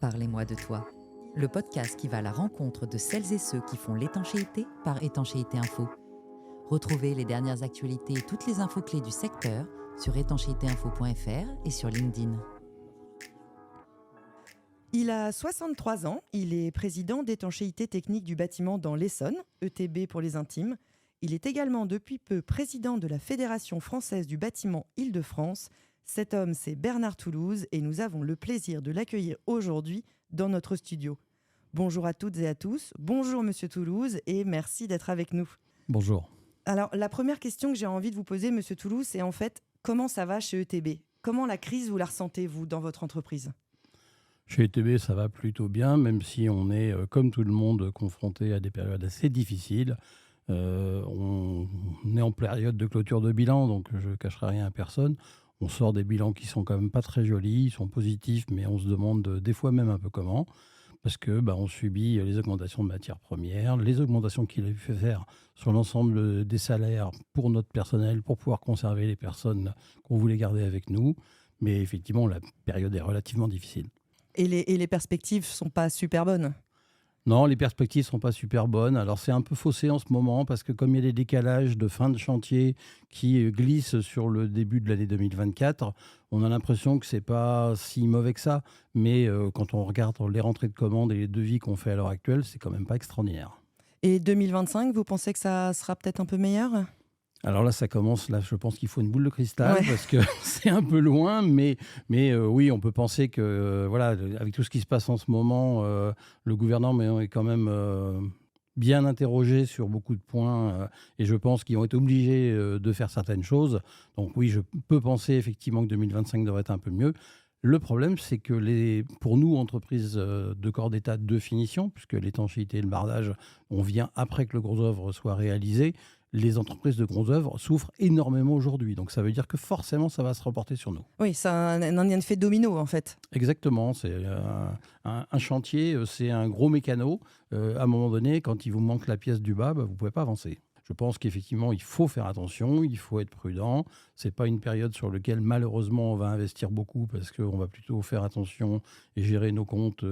Parlez-moi de toi, le podcast qui va à la rencontre de celles et ceux qui font l'étanchéité par Étanchéité Info. Retrouvez les dernières actualités et toutes les infos clés du secteur sur étanchéitéinfo.fr et sur LinkedIn. Il a 63 ans, il est président d'étanchéité technique du bâtiment dans l'Essonne, ETB pour les intimes. Il est également depuis peu président de la Fédération française du bâtiment Île-de-France. Cet homme, c'est Bernard Toulouse et nous avons le plaisir de l'accueillir aujourd'hui dans notre studio. Bonjour à toutes et à tous, bonjour Monsieur Toulouse et merci d'être avec nous. Bonjour. Alors la première question que j'ai envie de vous poser, Monsieur Toulouse, c'est en fait comment ça va chez ETB ? Comment la crise vous la ressentez-vous dans votre entreprise ? Chez ETB, ça va plutôt bien, même si on est, comme tout le monde, confronté à des périodes assez difficiles. On est en période de clôture de bilan, donc je ne cacherai rien à personne. On sort des bilans qui sont quand même pas très jolis, ils sont positifs, mais on se demande des fois même un peu comment, parce que on subit les augmentations de matières premières, les augmentations qu'il a fait faire sur l'ensemble des salaires pour notre personnel, pour pouvoir conserver les personnes qu'on voulait garder avec nous. Mais effectivement, la période est relativement difficile. Et les perspectives ne sont pas super bonnes ? Non, les perspectives ne sont pas super bonnes. Alors, c'est un peu faussé en ce moment parce que comme il y a des décalages de fin de chantier qui glissent sur le début de l'année 2024, on a l'impression que ce n'est pas si mauvais que ça. Mais quand on regarde les rentrées de commandes et les devis qu'on fait à l'heure actuelle, c'est quand même pas extraordinaire. Et 2025, vous pensez que ça sera peut-être un peu meilleur ? Alors là, ça commence. Là, je pense qu'il faut une boule de cristal parce que c'est un peu loin. Mais oui, on peut penser que, voilà, avec tout ce qui se passe en ce moment, le gouvernement est quand même bien interrogé sur beaucoup de points. Et je pense qu'ils ont été obligés de faire certaines choses. Donc oui, je peux penser effectivement que 2025 devrait être un peu mieux. Le problème, c'est que pour nous, entreprises de corps d'État de finition, puisque l'étanchéité et le bardage, on vient après que le gros œuvre soit réalisé, les entreprises de gros œuvres souffrent énormément aujourd'hui. Donc ça veut dire que forcément, ça va se reporter sur nous. Oui, c'est un effet domino en fait. Exactement. C'est un chantier, c'est un gros mécano. À un moment donné, quand il vous manque la pièce du bas, vous ne pouvez pas avancer. Je pense qu'effectivement, il faut faire attention, il faut être prudent. Ce n'est pas une période sur laquelle, malheureusement, on va investir beaucoup parce qu'on va plutôt faire attention et gérer nos comptes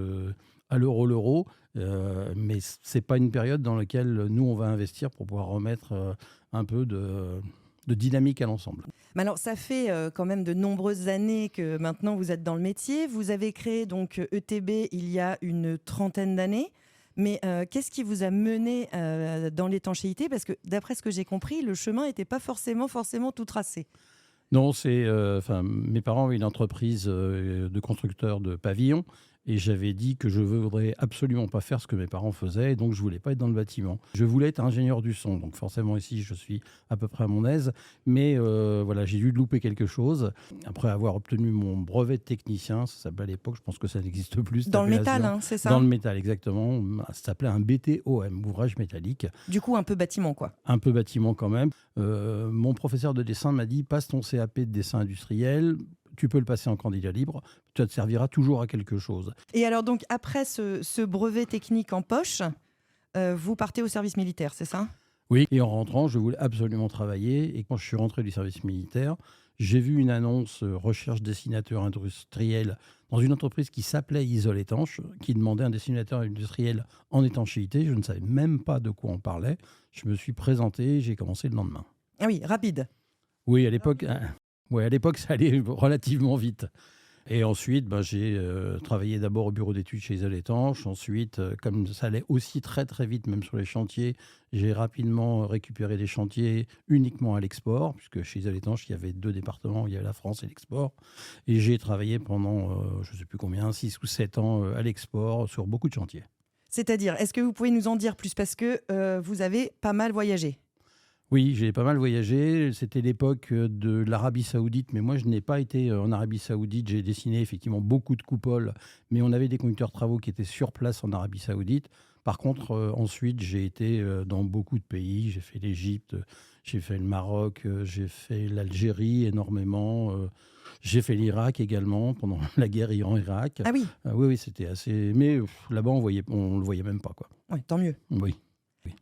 à l'euro. Mais ce n'est pas une période dans laquelle nous, on va investir pour pouvoir remettre un peu de dynamique à l'ensemble. Mais alors, ça fait quand même de nombreuses années que maintenant vous êtes dans le métier. Vous avez créé donc ETB il y a une trentaine d'années. Mais qu'est-ce qui vous a mené dans l'étanchéité ? Parce que d'après ce que j'ai compris, le chemin n'était pas forcément tout tracé. Non, mes parents avaient une entreprise de constructeurs de pavillons et j'avais dit que je ne voudrais absolument pas faire ce que mes parents faisaient et donc je ne voulais pas être dans le bâtiment. Je voulais être ingénieur du son, donc forcément ici je suis à peu près à mon aise, mais voilà, j'ai dû louper quelque chose. Après avoir obtenu mon brevet de technicien, ça s'appelait à l'époque, je pense que ça n'existe plus. Dans le métal, c'est ça ? Dans le métal, exactement. Ça s'appelait un BTOM, ouvrage métallique. Du coup, un peu bâtiment, quoi. Un peu bâtiment quand même. Mon professeur de dessin m'a dit, passe ton CAP de dessin industriel, tu peux le passer en candidat libre, ça te servira toujours à quelque chose. Et alors donc, après ce brevet technique en poche, vous partez au service militaire, c'est ça ? Oui, et en rentrant, je voulais absolument travailler. Et quand je suis rentré du service militaire, j'ai vu une annonce recherche dessinateur industriel dans une entreprise qui s'appelait Isole Étanche, qui demandait un dessinateur industriel en étanchéité. Je ne savais même pas de quoi on parlait. Je me suis présenté, j'ai commencé le lendemain. Ah oui, rapide. Oui, à l'époque, ça allait relativement vite. Et ensuite, j'ai travaillé d'abord au bureau d'études chez Isole Étanche. Ensuite, comme ça allait aussi très très vite, même sur les chantiers, j'ai rapidement récupéré des chantiers uniquement à l'export, puisque chez Isole Étanche, il y avait 2 départements, il y avait la France et l'export. Et j'ai travaillé pendant, je ne sais plus combien, 6 ou 7 ans à l'export sur beaucoup de chantiers. C'est-à-dire, est-ce que vous pouvez nous en dire plus ? Parce que vous avez pas mal voyagé. Oui, j'ai pas mal voyagé. C'était l'époque de l'Arabie Saoudite, mais moi, je n'ai pas été en Arabie Saoudite. J'ai dessiné effectivement beaucoup de coupoles, mais on avait des conducteurs de travaux qui étaient sur place en Arabie Saoudite. Par contre, ensuite, j'ai été dans beaucoup de pays. J'ai fait l'Égypte, j'ai fait le Maroc, j'ai fait l'Algérie énormément. J'ai fait l'Irak également pendant la guerre Iran-Irak. Ah oui. Oui, c'était assez... Mais là-bas, on le voyait même pas, quoi. Ouais, tant mieux. Oui.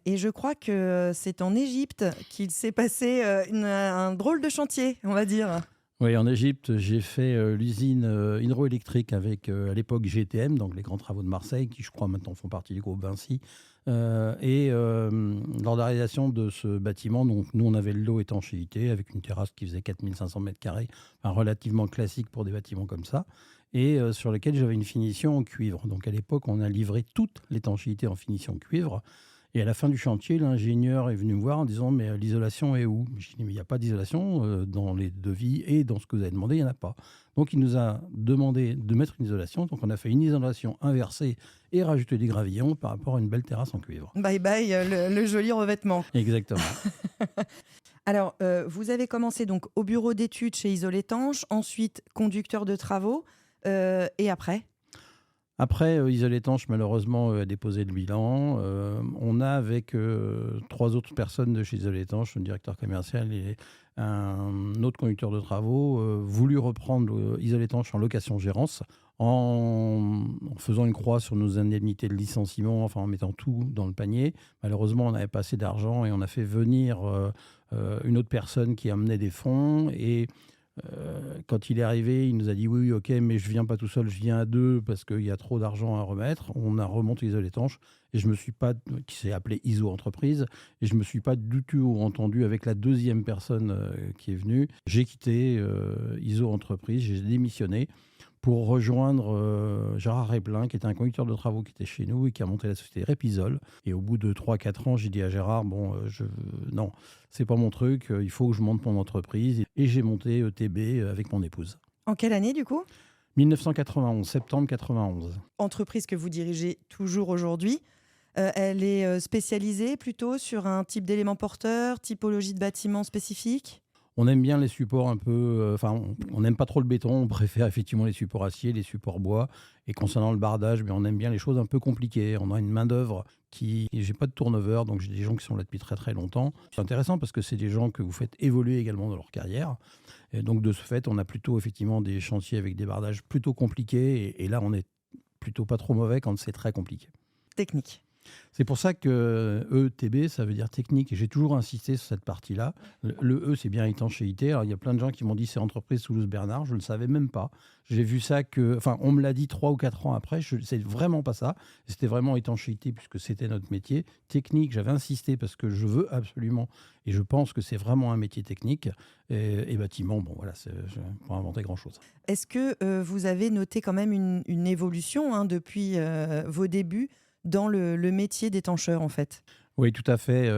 Et je crois que c'est en Égypte qu'il s'est passé un drôle de chantier, on va dire. Oui, en Égypte, j'ai fait l'usine hydroélectrique avec, à l'époque, GTM, donc les grands travaux de Marseille, qui, je crois, maintenant font partie du groupe Vinci. Lors de la réalisation de ce bâtiment, donc, nous, on avait le lot étanchéité avec une terrasse qui faisait 4500 mètres carrés, enfin, relativement classique pour des bâtiments comme ça, et sur lequel j'avais une finition en cuivre. Donc, à l'époque, on a livré toute l'étanchéité en finition cuivre. Et à la fin du chantier, l'ingénieur est venu me voir en disant « Mais l'isolation est où ?» J'ai dit « Mais il n'y a pas d'isolation dans les devis et dans ce que vous avez demandé, il n'y en a pas. » Donc, il nous a demandé de mettre une isolation. Donc, on a fait une isolation inversée et rajouté des gravillons par rapport à une belle terrasse en cuivre. Bye bye, le joli revêtement. Exactement. Alors, vous avez commencé donc au bureau d'études chez Isolétanche, ensuite conducteur de travaux, et après ? Après, Isolétanche, malheureusement, a déposé le bilan. On a, avec 3 autres personnes de chez Isolétanche, le directeur commercial et un autre conducteur de travaux, voulu reprendre Isolétanche en location-gérance en faisant une croix sur nos indemnités de licenciement, enfin en mettant tout dans le panier. Malheureusement, on n'avait pas assez d'argent et on a fait venir une autre personne qui amenait des fonds. Et quand il est arrivé, il nous a dit oui, ok, mais je viens pas tout seul, je viens à 2 parce qu'il y a trop d'argent à remettre. On a remonté Isolétanche et je me suis pas, qui s'est appelé ISO Entreprise, et je me suis pas du tout entendu avec la deuxième personne qui est venue. J'ai quitté ISO Entreprise, j'ai démissionné pour rejoindre Gérard Replin, qui était un conducteur de travaux qui était chez nous et qui a monté la société Repisol. Et au bout de 3-4 ans, j'ai dit à Gérard, non, c'est pas mon truc, il faut que je monte mon entreprise. Et j'ai monté ETB avec mon épouse. En quelle année du coup ? 1991, septembre 91. Entreprise que vous dirigez toujours aujourd'hui. Elle est spécialisée plutôt sur un type d'élément porteur, typologie de bâtiment spécifique ? On aime bien les supports un peu... on n'aime pas trop le béton, on préfère effectivement les supports acier, les supports bois. Et concernant le bardage, on aime bien les choses un peu compliquées. On a une main-d'œuvre qui... J'ai pas de turnover, donc j'ai des gens qui sont là depuis très très longtemps. C'est intéressant parce que c'est des gens que vous faites évoluer également dans leur carrière. Et donc de ce fait, on a plutôt effectivement des chantiers avec des bardages plutôt compliqués. Et là, on est plutôt pas trop mauvais quand c'est très compliqué. Technique. C'est pour ça que ETB, ça veut dire technique. Et j'ai toujours insisté sur cette partie-là. Le E, c'est bien étanchéité. Alors, il y a plein de gens qui m'ont dit c'est entreprise Toulouse-Bernard. Je ne le savais même pas. J'ai vu ça on me l'a dit 3 ou 4 ans après. C'est vraiment pas ça. C'était vraiment étanchéité puisque c'était notre métier. Technique, j'avais insisté parce que je veux absolument, et je pense que c'est vraiment un métier technique. Et bâtiment, je vais pas inventer grand-chose. Est-ce que vous avez noté quand même une évolution depuis vos débuts dans le métier d'étancheur, en fait ? Oui, tout à fait.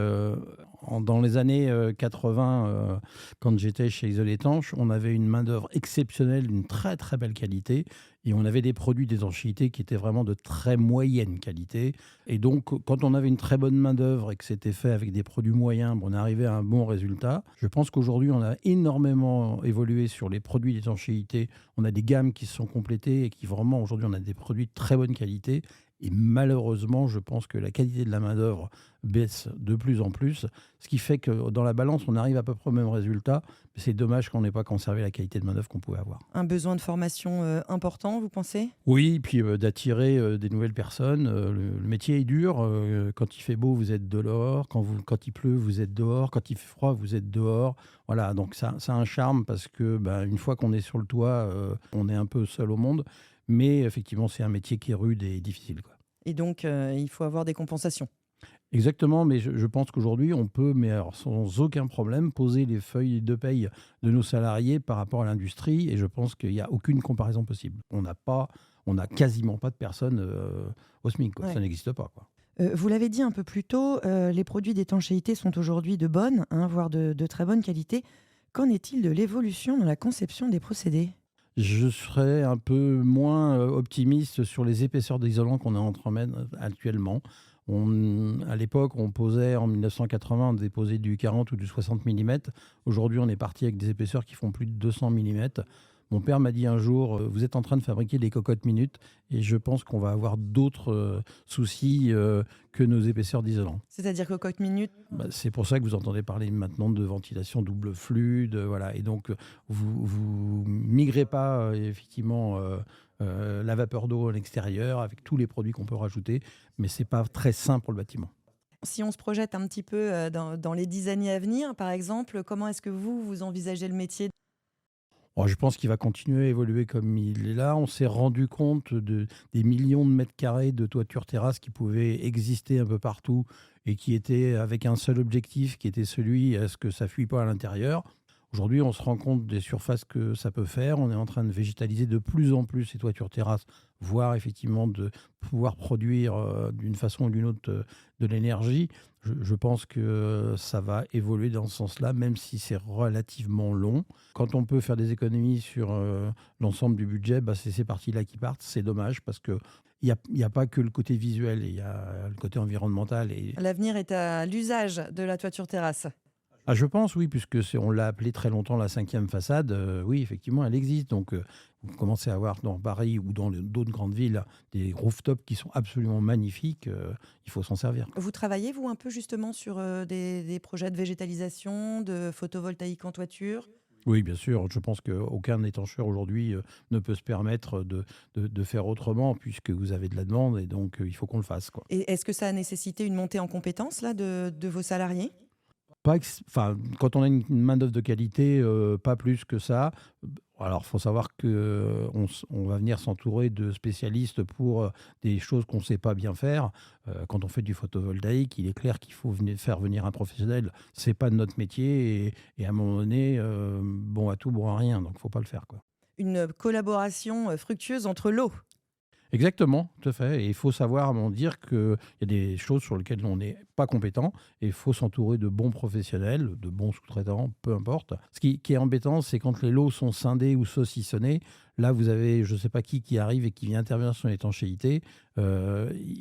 Dans les années 80, quand j'étais chez Isolétanche, on avait une main-d'œuvre exceptionnelle, d'une très très belle qualité, et on avait des produits d'étanchéité qui étaient vraiment de très moyenne qualité. Et donc, quand on avait une très bonne main-d'œuvre et que c'était fait avec des produits moyens, on arrivait à un bon résultat. Je pense qu'aujourd'hui, on a énormément évolué sur les produits d'étanchéité. On a des gammes qui se sont complétées et qui vraiment, aujourd'hui, on a des produits de très bonne qualité. Et malheureusement, je pense que la qualité de la main-d'œuvre baisse de plus en plus, ce qui fait que dans la balance, on arrive à peu près au même résultat. C'est dommage qu'on n'ait pas conservé la qualité de main-d'œuvre qu'on pouvait avoir. Un besoin de formation important, vous pensez ? Oui, puis d'attirer des nouvelles personnes. Le métier est dur. Quand il fait beau, vous êtes dehors. Quand il pleut, vous êtes dehors. Quand il fait froid, vous êtes dehors. Voilà, donc ça a un charme parce que une fois qu'on est sur le toit, on est un peu seul au monde. Mais effectivement, c'est un métier qui est rude et difficile, quoi. Et donc, il faut avoir des compensations. Exactement, mais je pense qu'aujourd'hui, on peut, mais alors sans aucun problème, poser les feuilles de paye de nos salariés par rapport à l'industrie, et je pense qu'il n'y a aucune comparaison possible. On n'a quasiment pas de personnes au SMIC, quoi. Ouais. Ça n'existe pas, quoi. Vous l'avez dit un peu plus tôt, les produits d'étanchéité sont aujourd'hui de bonne, voire de très bonne qualité. Qu'en est-il de l'évolution dans la conception des procédés ? Je serais un peu moins optimiste sur les épaisseurs d'isolant qu'on est en train de mettre actuellement. À l'époque, on posait en 1980, on déposait du 40 ou du 60 mm. Aujourd'hui, on est parti avec des épaisseurs qui font plus de 200 mm. Mon père m'a dit un jour, vous êtes en train de fabriquer des cocottes minutes, et je pense qu'on va avoir d'autres soucis que nos épaisseurs d'isolant. C'est-à-dire cocottes minutes ? C'est pour ça que vous entendez parler maintenant de ventilation double flux, voilà. Et donc, vous migrez pas effectivement la vapeur d'eau à l'extérieur avec tous les produits qu'on peut rajouter, mais c'est pas très sain pour le bâtiment. Si on se projette un petit peu dans les 10 années à venir, par exemple, comment est-ce que vous envisagez le métier ? Bon, je pense qu'il va continuer à évoluer comme il est là. On s'est rendu compte des millions de mètres carrés de toitures terrasses qui pouvaient exister un peu partout et qui étaient avec un seul objectif, qui était celui à ce que ça ne fuit pas à l'intérieur. Aujourd'hui, on se rend compte des surfaces que ça peut faire. On est en train de végétaliser de plus en plus ces toitures terrasses, voire effectivement de pouvoir produire d'une façon ou d'une autre de l'énergie. Je pense que ça va évoluer dans ce sens-là, même si c'est relativement long. Quand on peut faire des économies sur l'ensemble du budget, c'est ces parties-là qui partent. C'est dommage parce que il n'y a pas que le côté visuel, il y a le côté environnemental. L'avenir est à l'usage de la toiture terrasse. Ah, je pense, oui, puisque on l'a appelée très longtemps la 5e façade. Oui, effectivement, elle existe. Donc, vous commencez à avoir dans Paris ou dans d'autres grandes villes des rooftops qui sont absolument magnifiques. Il faut s'en servir. Vous travaillez, vous, un peu justement sur des projets de végétalisation, de photovoltaïque en toiture ? Oui, bien sûr. Je pense qu'aucun étancheur aujourd'hui ne peut se permettre de faire autrement, puisque vous avez de la demande et donc il faut qu'on le fasse, quoi. Et est-ce que ça a nécessité une montée en compétences là, de vos salariés ? Quand on a une main-d'œuvre de qualité, pas plus que ça. Alors, il faut savoir qu'on va venir s'entourer de spécialistes pour des choses qu'on ne sait pas bien faire. Quand on fait du photovoltaïque, il est clair qu'il faut faire venir un professionnel. Ce n'est pas de notre métier et à un moment donné, bon à tout, bon à rien. Donc, il ne faut pas le faire, quoi. Une collaboration fructueuse entre lots. Exactement, tout à fait. Et il faut savoir à un moment dire qu'il y a des choses sur lesquelles on n'est pas compétent et il faut s'entourer de bons professionnels, de bons sous-traitants, peu importe. Ce qui est embêtant, c'est quand les lots sont scindés ou saucissonnés. Là, vous avez je ne sais pas qui arrive et qui vient intervenir sur l'étanchéité. Ils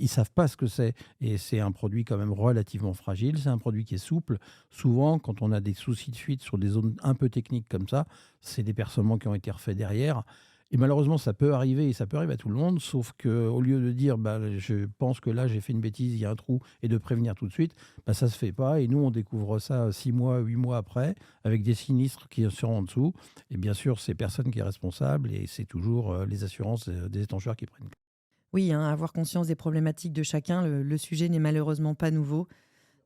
ne savent pas ce que c'est. Et c'est un produit quand même relativement fragile. C'est un produit qui est souple. Souvent, quand on a des soucis de fuite sur des zones un peu techniques comme ça, c'est des percements qui ont été refaits derrière. Et malheureusement, ça peut arriver et ça peut arriver à tout le monde, sauf qu'au lieu de dire je pense que là j'ai fait une bêtise, il y a un trou, et de prévenir tout de suite, ça ne se fait pas. Et nous, on découvre ça 6 mois, 8 mois après, avec des sinistres qui sont en dessous. Et bien sûr, c'est personne qui est responsable et c'est toujours les assurances des étancheurs qui prennent. Oui, avoir conscience des problématiques de chacun, le sujet n'est malheureusement pas nouveau.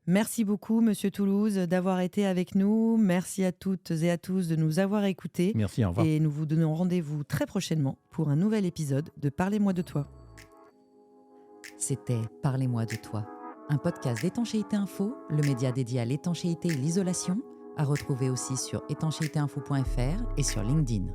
Merci beaucoup, Monsieur Toulouse, d'avoir été avec nous. Merci à toutes et à tous de nous avoir écoutés. Merci, au revoir. Et nous vous donnons rendez-vous très prochainement pour un nouvel épisode de Parlez-moi de toi. C'était Parlez-moi de toi, un podcast d'Étanchéité Info, le média dédié à l'étanchéité et l'isolation, à retrouver aussi sur étanchéitéinfo.fr et sur LinkedIn.